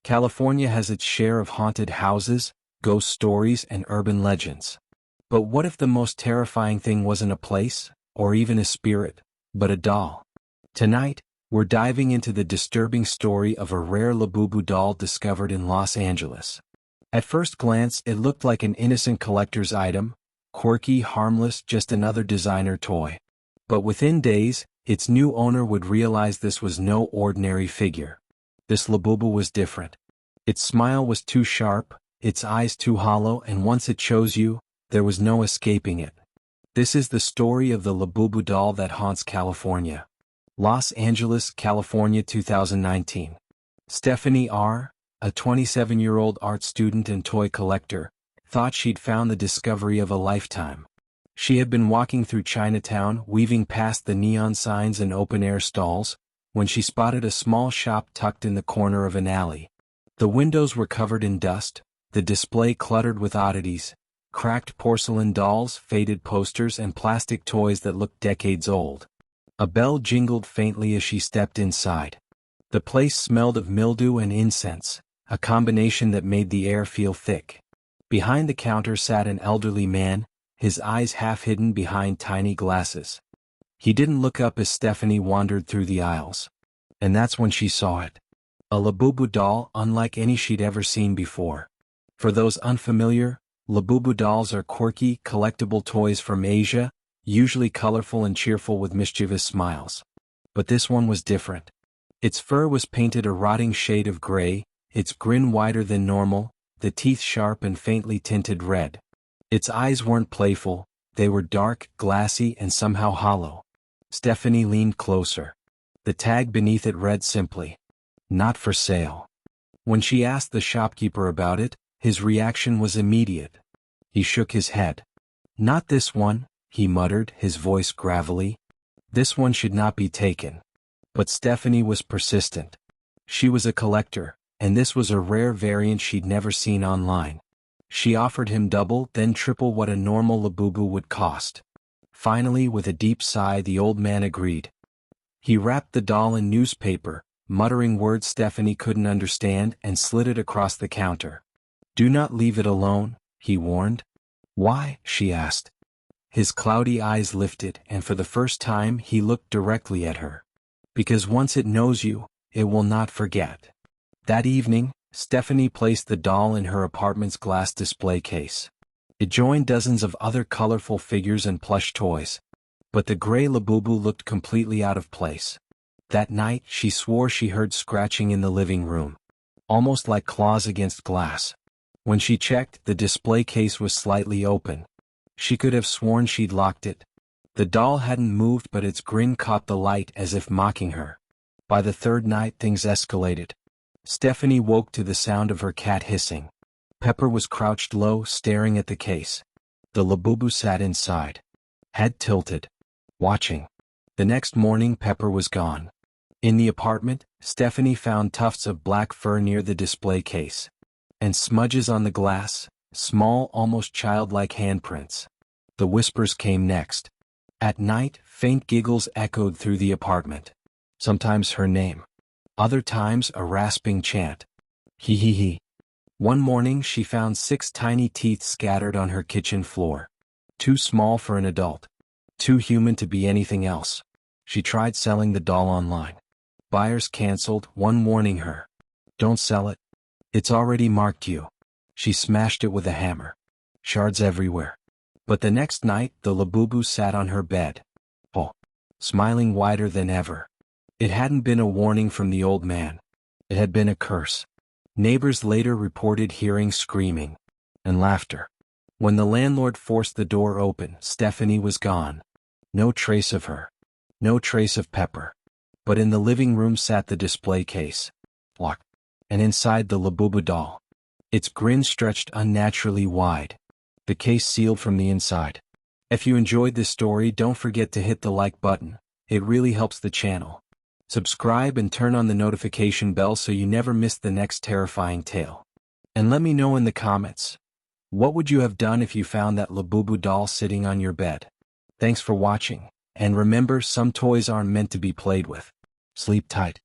California has its share of haunted houses, ghost stories, and urban legends. But what if the most terrifying thing wasn't a place, or even a spirit, but a doll? Tonight, we're diving into the disturbing story of a rare Labubu doll discovered in Los Angeles. At first glance, it looked like an innocent collector's item, quirky, harmless, just another designer toy. But within days, its new owner would realize this was no ordinary figure. This Labubu was different. Its smile was too sharp, its eyes too hollow, and once it chose you, there was no escaping it. This is the story of the Labubu doll that haunts California. Los Angeles, California, 2019. Stephanie R., a 27-year-old art student and toy collector, thought she'd found the discovery of a lifetime. She had been walking through Chinatown, weaving past the neon signs and open-air stalls, when she spotted a small shop tucked in the corner of an alley. The windows were covered in dust, the display cluttered with oddities, cracked porcelain dolls, faded posters, and plastic toys that looked decades old. A bell jingled faintly as she stepped inside. The place smelled of mildew and incense, a combination that made the air feel thick. Behind the counter sat an elderly man, his eyes half hidden behind tiny glasses. He didn't look up as Stephanie wandered through the aisles. And that's when she saw it. A Labubu doll unlike any she'd ever seen before. For those unfamiliar, Labubu dolls are quirky, collectible toys from Asia, usually colorful and cheerful with mischievous smiles. But this one was different. Its fur was painted a rotting shade of gray, its grin wider than normal, the teeth sharp and faintly tinted red. Its eyes weren't playful, they were dark, glassy, and somehow hollow. Stephanie leaned closer. The tag beneath it read simply, "Not for sale." When she asked the shopkeeper about it, his reaction was immediate. He shook his head. "Not this one," he muttered, his voice gravelly. "This one should not be taken." But Stephanie was persistent. She was a collector, and this was a rare variant she'd never seen online. She offered him double, then triple what a normal Labubu would cost. Finally, with a deep sigh, the old man agreed. He wrapped the doll in newspaper, muttering words Stephanie couldn't understand, and slid it across the counter. "Do not leave it alone," he warned. "Why?" she asked. His cloudy eyes lifted, and for the first time he looked directly at her. "Because once it knows you, it will not forget." That evening, Stephanie placed the doll in her apartment's glass display case. It joined dozens of other colorful figures and plush toys. But the gray Labubu looked completely out of place. That night, she swore she heard scratching in the living room, almost like claws against glass. When she checked, the display case was slightly open. She could have sworn she'd locked it. The doll hadn't moved, but its grin caught the light as if mocking her. By the third night, things escalated. Stephanie woke to the sound of her cat hissing. Pepper was crouched low, staring at the case. The Labubu sat inside, head tilted, watching. The next morning, Pepper was gone. In the apartment, Stephanie found tufts of black fur near the display case. And smudges on the glass, small, almost childlike handprints. The whispers came next. At night, faint giggles echoed through the apartment. Sometimes her name. Other times a rasping chant. Hee hee hee. One morning she found 6 tiny teeth scattered on her kitchen floor. Too small for an adult. Too human to be anything else. She tried selling the doll online. Buyers canceled, one warning her. "Don't sell it. It's already marked you." She smashed it with a hammer. Shards everywhere. But the next night, the Labubu sat on her bed. Oh, smiling wider than ever. It hadn't been a warning from the old man. It had been a curse. Neighbors later reported hearing screaming and laughter. When the landlord forced the door open, Stephanie was gone. No trace of her. No trace of Pepper. But in the living room sat the display case. Locked. And inside the Labubu doll. Its grin stretched unnaturally wide. The case sealed from the inside. If you enjoyed this story, don't forget to hit the like button. It really helps the channel. Subscribe and turn on the notification bell so you never miss the next terrifying tale. And let me know in the comments, what would you have done if you found that Labubu doll sitting on your bed? Thanks for watching, and remember, some toys aren't meant to be played with. Sleep tight.